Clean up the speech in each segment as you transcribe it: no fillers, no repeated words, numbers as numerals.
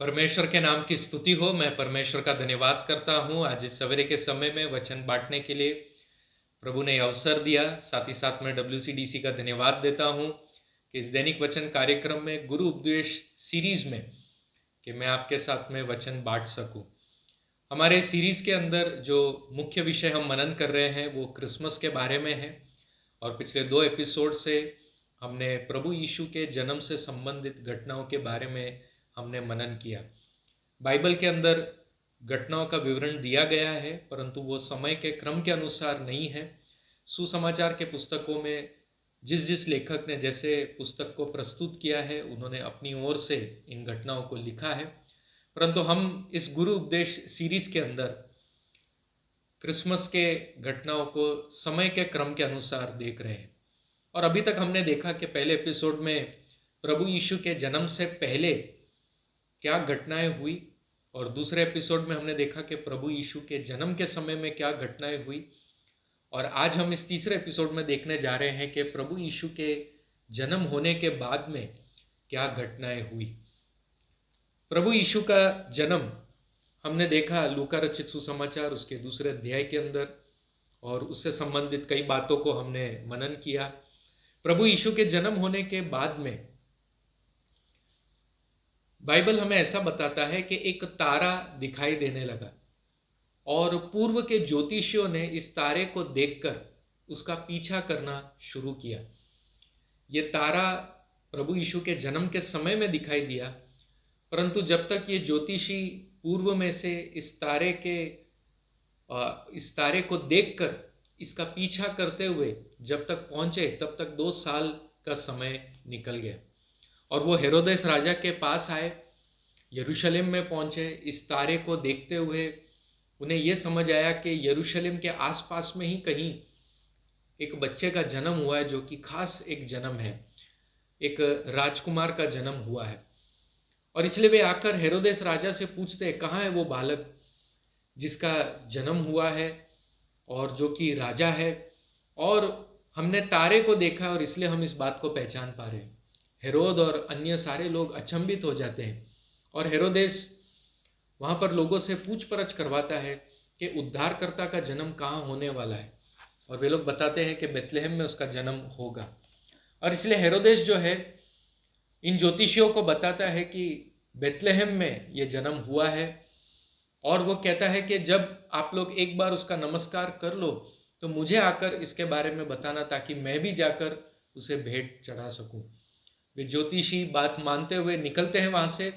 परमेश्वर के नाम की स्तुति हो। मैं परमेश्वर का धन्यवाद करता हूँ आज इस सवेरे के समय में वचन बांटने के लिए प्रभु ने अवसर दिया। साथ ही साथ मैं WCDC का धन्यवाद देता हूँ कि इस दैनिक वचन कार्यक्रम में गुरु उपदेश सीरीज में कि मैं आपके साथ में वचन बांट सकूँ। हमारे सीरीज के अंदर जो मुख्य विषय हम मनन कर रहे हैं वो क्रिसमस के बारे में है और पिछले 2 एपिसोड से हमने प्रभु यीशु के जन्म से संबंधित घटनाओं के बारे में हमने मनन किया। बाइबल के अंदर घटनाओं का विवरण दिया गया है परंतु वो समय के क्रम के अनुसार नहीं है। सुसमाचार के पुस्तकों में जिस जिस लेखक ने जैसे पुस्तक को प्रस्तुत किया है उन्होंने अपनी ओर से इन घटनाओं को लिखा है, परंतु हम इस गुरु उपदेश सीरीज के अंदर क्रिसमस के घटनाओं को समय के क्रम के अनुसार देख रहे हैं। और अभी तक हमने देखा कि पहले एपिसोड में प्रभु यीशु के जन्म से पहले क्या घटनाएं हुई और दूसरे एपिसोड में हमने देखा कि प्रभु यीशु के जन्म के समय में क्या घटनाएं हुई। और आज हम इस तीसरे एपिसोड में देखने जा रहे हैं कि प्रभु यीशु के जन्म होने के बाद में क्या घटनाएं हुई। प्रभु यीशु का जन्म हमने देखा लूका रचित सुसमाचार उसके दूसरे अध्याय के अंदर और उससे संबंधित कई बातों को हमने मनन किया। प्रभु यीशु के जन्म होने के बाद में बाइबल हमें ऐसा बताता है कि एक तारा दिखाई देने लगा और पूर्व के ज्योतिषियों ने इस तारे को देखकर उसका पीछा करना शुरू किया। ये तारा प्रभु यीशु के जन्म के समय में दिखाई दिया, परंतु जब तक ये ज्योतिषी पूर्व में से इस तारे को देखकर इसका पीछा करते हुए जब तक पहुंचे तब तक 2 साल का समय निकल गया और वो हेरोदेस राजा के पास आए, यरूशलेम में पहुंचे। इस तारे को देखते हुए उन्हें यह समझ आया कि यरूशलेम के आसपास में ही कहीं एक बच्चे का जन्म हुआ है जो कि खास एक जन्म है, एक राजकुमार का जन्म हुआ है। और इसलिए वे आकर हेरोदेस राजा से पूछते हैं कहाँ है वो बालक जिसका जन्म हुआ है और जो कि राजा है, और हमने तारे को देखा और इसलिए हम इस बात को पहचान पा रहे हैं। हेरोद और अन्य सारे लोग अचंभित हो जाते हैं और हेरोदेस वहाँ पर लोगों से पूछ परछ करवाता है कि उद्धारकर्ता का जन्म कहाँ होने वाला है, और वे लोग बताते हैं कि बेथलेहम में उसका जन्म होगा। और इसलिए हेरोदेस जो है इन ज्योतिषियों को बताता है कि बेथलेहम में ये जन्म हुआ है, और वो कहता है कि जब आप लोग एक बार उसका नमस्कार कर लो तो मुझे आकर इसके बारे में बताना ताकि मैं भी जाकर उसे भेंट चढ़ा सकूं। वे ज्योतिषी बात मानते हुए निकलते हैं वहाँ से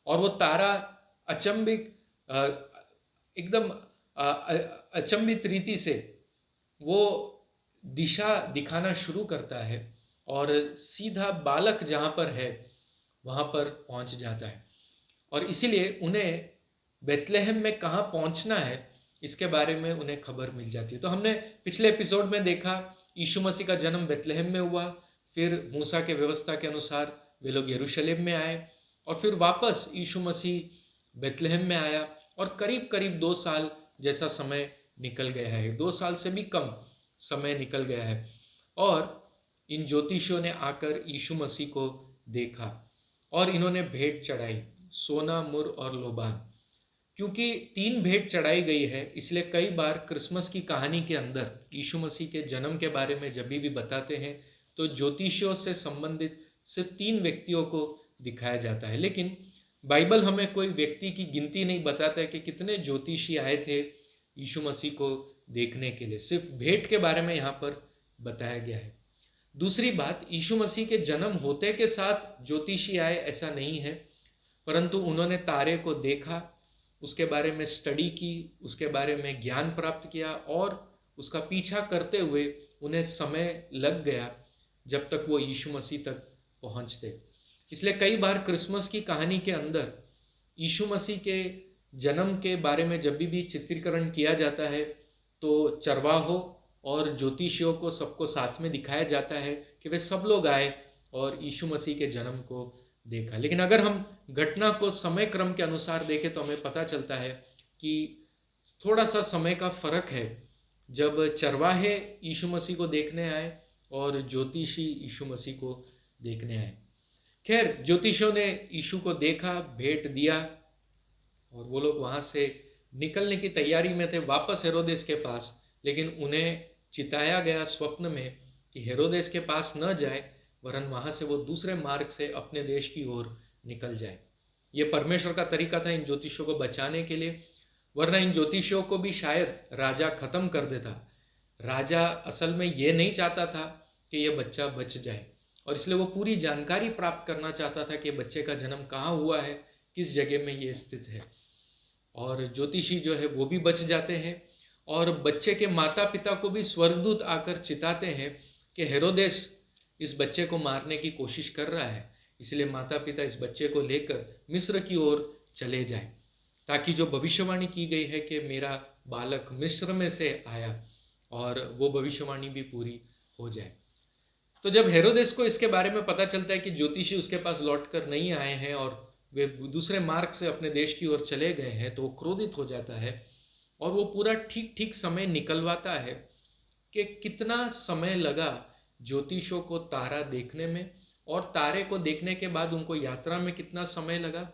और वो तारा एकदम अचंभित रीति से वो दिशा दिखाना शुरू करता है और सीधा बालक जहाँ पर है वहाँ पर पहुँच जाता है। और इसीलिए उन्हें बेथलेहम में कहाँ पहुँचना है इसके बारे में उन्हें खबर मिल जाती है। तो हमने पिछले एपिसोड में देखा यीशु मसीह का जन्म बेथलेहम में हुआ, फिर मूसा के व्यवस्था के अनुसार वे लोग यरूशलेम में आए और फिर वापस यीशु मसीह बेथलेहम में आया और करीब करीब 2 साल जैसा समय निकल गया है, 2 साल से भी कम समय निकल गया है। और इन ज्योतिषियों ने आकर यीशु मसीह को देखा और इन्होंने भेंट चढ़ाई, सोना, मुर और लोबान। क्योंकि 3 भेंट चढ़ाई गई है इसलिए कई बार क्रिसमस की कहानी के अंदर यीशु मसीह के जन्म के बारे में जब भी बताते हैं तो ज्योतिषियों से संबंधित सिर्फ 3 व्यक्तियों को दिखाया जाता है, लेकिन बाइबल हमें कोई व्यक्ति की गिनती नहीं बताता है कि कितने ज्योतिषी आए थे यीशु मसीह को देखने के लिए। सिर्फ भेंट के बारे में यहाँ पर बताया गया है। दूसरी बात, यीशु मसीह के जन्म होते के साथ ज्योतिषी आए ऐसा नहीं है, परंतु उन्होंने तारे को देखा, उसके बारे में स्टडी की, उसके बारे में ज्ञान प्राप्त किया और उसका पीछा करते हुए उन्हें समय लग गया जब तक वो यीशु मसीह तक पहुंचते। इसलिए कई बार क्रिसमस की कहानी के अंदर यीशु मसीह के जन्म के बारे में जब भी चित्रीकरण किया जाता है तो चरवाहों और ज्योतिषियों को सबको साथ में दिखाया जाता है कि वे सब लोग आए और यीशु मसीह के जन्म को देखा। लेकिन अगर हम घटना को समय क्रम के अनुसार देखें तो हमें पता चलता है कि थोड़ा सा समय का फर्क है, जब चरवाहे यीशु मसीह को देखने आए और ज्योतिषी यीशु मसीह को देखने आए। खैर, ज्योतिषियों ने यीशु को देखा, भेंट दिया, और वो लोग वहाँ से निकलने की तैयारी में थे वापस हेरोदेस के पास। लेकिन उन्हें चिताया गया स्वप्न में कि हेरोदेस के पास न जाए, वरन वहाँ से वो दूसरे मार्ग से अपने देश की ओर निकल जाए। ये परमेश्वर का तरीका था इन ज्योतिषियों को बचाने के लिए, वरना इन ज्योतिषियों को भी शायद राजा खत्म कर देता। राजा असल में ये नहीं चाहता था कि ये बच्चा बच जाए, और इसलिए वो पूरी जानकारी प्राप्त करना चाहता था कि बच्चे का जन्म कहाँ हुआ है, किस जगह में ये स्थित है। और ज्योतिषी जो है वो भी बच जाते हैं, और बच्चे के माता पिता को भी स्वर्गदूत आकर चिताते हैं कि हेरोदेस इस बच्चे को मारने की कोशिश कर रहा है, इसलिए माता पिता इस बच्चे को लेकर मिस्र की ओर चले जाएं, ताकि जो भविष्यवाणी की गई है कि मेरा बालक मिस्र में से आया, और वो भविष्यवाणी भी पूरी हो जाए। तो जब हेरोदेस को इसके बारे में पता चलता है कि ज्योतिषी उसके पास लौट कर नहीं आए हैं और वे दूसरे मार्ग से अपने देश की ओर चले गए हैं, तो वो क्रोधित हो जाता है, और वो पूरा ठीक ठीक समय निकलवाता है कि कितना समय लगा ज्योतिषों को तारा देखने में, और तारे को देखने के बाद उनको यात्रा में कितना समय लगा,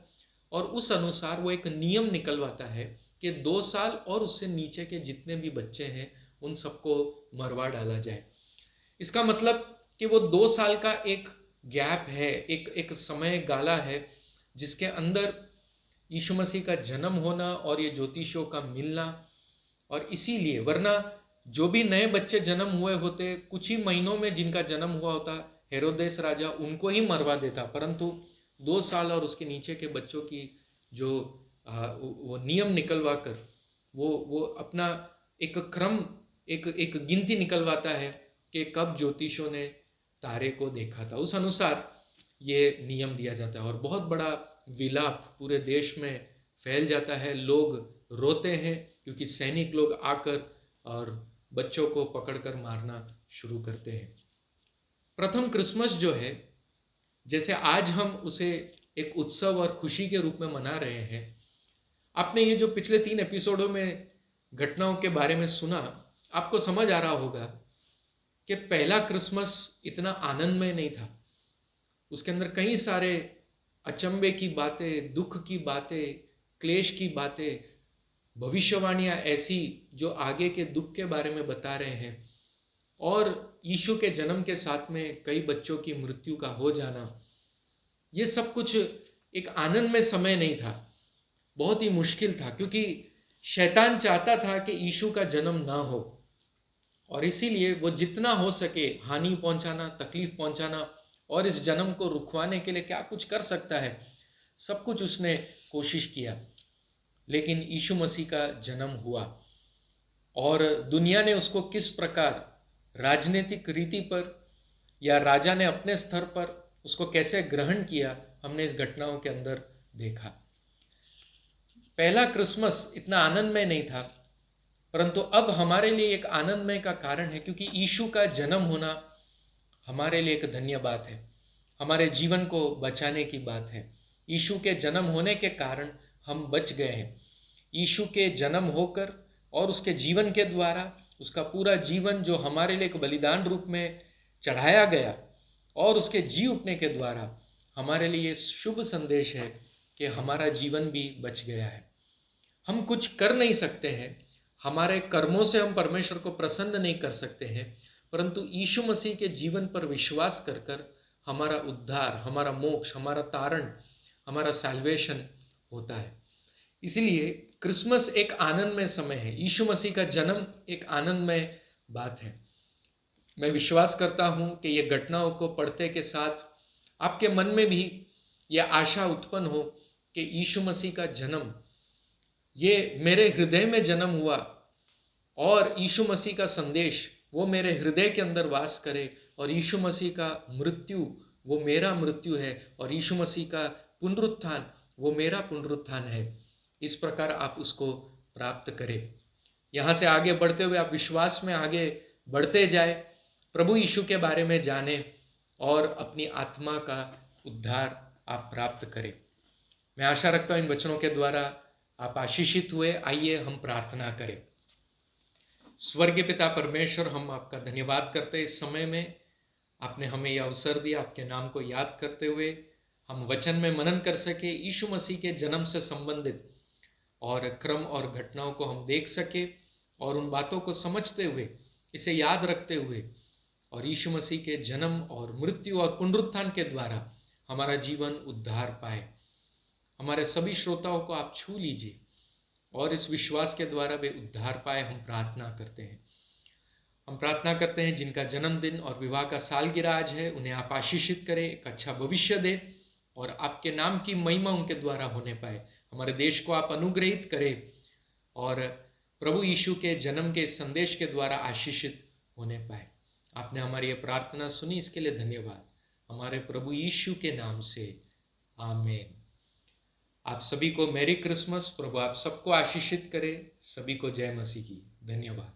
और उस अनुसार वो एक नियम निकलवाता है कि 2 साल और उससे नीचे के जितने भी बच्चे हैं उन सबको मरवा डाला जाए। इसका मतलब कि वो 2 साल का एक गैप है, एक एक समय गाला है, जिसके अंदर यीशु मसीह का जन्म होना और ये ज्योतिषियों का मिलना। और इसीलिए, वरना जो भी नए बच्चे जन्म हुए होते, कुछ ही महीनों में जिनका जन्म हुआ होता, हेरोदेस राजा उनको ही मरवा देता। परंतु 2 साल और उसके नीचे के बच्चों की जो वो नियम निकलवा कर वो अपना एक क्रम, एक एक गिनती निकलवाता है कि कब ज्योतिषों ने तारे को देखा था, उस अनुसार ये नियम दिया जाता है। और बहुत बड़ा विलाप पूरे देश में फैल जाता है, लोग रोते हैं क्योंकि सैनिक लोग आकर और बच्चों को पकड़कर मारना शुरू करते हैं। प्रथम क्रिसमस जो है, जैसे आज हम उसे एक उत्सव और खुशी के रूप में मना रहे हैं, आपने ये जो पिछले 3 एपिसोडों में घटनाओं के बारे में सुना, आपको समझ आ रहा होगा कि पहला क्रिसमस इतना आनंदमय नहीं था। उसके अंदर कई सारे अचंभे की बातें, दुख की बातें, क्लेश की बातें, भविष्यवाणियां ऐसी जो आगे के दुख के बारे में बता रहे हैं, और यीशु के जन्म के साथ में कई बच्चों की मृत्यु का हो जाना, ये सब कुछ एक आनंद में समय नहीं था, बहुत ही मुश्किल था, क्योंकि शैतान चाहता था कि यीशु का जन्म ना हो, और इसीलिए वो जितना हो सके हानि पहुंचाना, तकलीफ पहुंचाना, और इस जन्म को रुकवाने के लिए क्या कुछ कर सकता है, सब कुछ उसने कोशिश किया। लेकिन यीशु मसीह का जन्म हुआ, और दुनिया ने उसको किस प्रकार राजनीतिक रीति पर या राजा ने अपने स्तर पर उसको कैसे ग्रहण किया, हमने इस घटनाओं के अंदर देखा। पहला क्रिसमस इतना आनंदमय नहीं था, परंतु अब हमारे लिए एक आनंदमय का कारण है, क्योंकि यीशु का जन्म होना हमारे लिए एक धन्य बात है, हमारे जीवन को बचाने की बात है। यीशु के जन्म होने के कारण हम बच गए हैं। यीशु के जन्म होकर और उसके जीवन के द्वारा, उसका पूरा जीवन जो हमारे लिए एक बलिदान रूप में चढ़ाया गया, और उसके जी उठने के द्वारा हमारे लिए शुभ संदेश है कि हमारा जीवन भी बच गया है। हम कुछ कर नहीं सकते हैं, हमारे कर्मों से हम परमेश्वर को प्रसन्न नहीं कर सकते हैं, परंतु यीशु मसीह के जीवन पर विश्वास कर कर हमारा उद्धार, हमारा मोक्ष, हमारा तारण, हमारा सैल्वेशन होता है। इसलिए क्रिसमस एक आनंदमय समय है, यीशु मसीह का जन्म एक आनंदमय बात है। मैं विश्वास करता हूँ कि ये घटनाओं को पढ़ते के साथ आपके मन में भी यह आशा उत्पन्न हो कि यीशु मसीह का जन्म, ये मेरे हृदय में जन्म हुआ, और यीशु मसीह का संदेश वो मेरे हृदय के अंदर वास करे, और यीशु मसीह का मृत्यु वो मेरा मृत्यु है, और यीशु मसीह का पुनरुत्थान वो मेरा पुनरुत्थान है। इस प्रकार आप उसको प्राप्त करें। यहाँ से आगे बढ़ते हुए आप विश्वास में आगे बढ़ते जाए, प्रभु यीशु के बारे में जाने, और अपनी आत्मा का उद्धार आप प्राप्त करें। मैं आशा रखता हूँ इन वचनों के द्वारा आप आशीषित हुए। आइए हम प्रार्थना करें। स्वर्गीय पिता परमेश्वर, हम आपका धन्यवाद करते हैं इस समय में आपने हमें यह अवसर दिया आपके नाम को याद करते हुए, हम वचन में मनन कर सके, यीशु मसीह के जन्म से संबंधित और क्रम और घटनाओं को हम देख सके और उन बातों को समझते हुए, इसे याद रखते हुए और यीशु मसीह के जन्म और मृत्यु और पुनरुत्थान के द्वारा हमारा जीवन उद्धार पाए। हमारे सभी श्रोताओं को आप छू लीजिए और इस विश्वास के द्वारा वे उद्धार पाए, हम प्रार्थना करते हैं। हम प्रार्थना करते हैं जिनका जन्मदिन और विवाह का सालगिरह आज है, उन्हें आप आशीषित करें, एक अच्छा भविष्य दे और आपके नाम की महिमा उनके द्वारा होने पाए। हमारे देश को आप अनुग्रहित करें और प्रभु यीशु के जन्म के संदेश के द्वारा आशीषित होने पाए। आपने हमारी ये प्रार्थना सुनी, इसके लिए धन्यवाद। हमारे प्रभु यीशु के नाम से आमीन। आप सभी को मैरी क्रिसमस। प्रभु आप सबको आशीषित करे। सभी को जय मसीह की। धन्यवाद।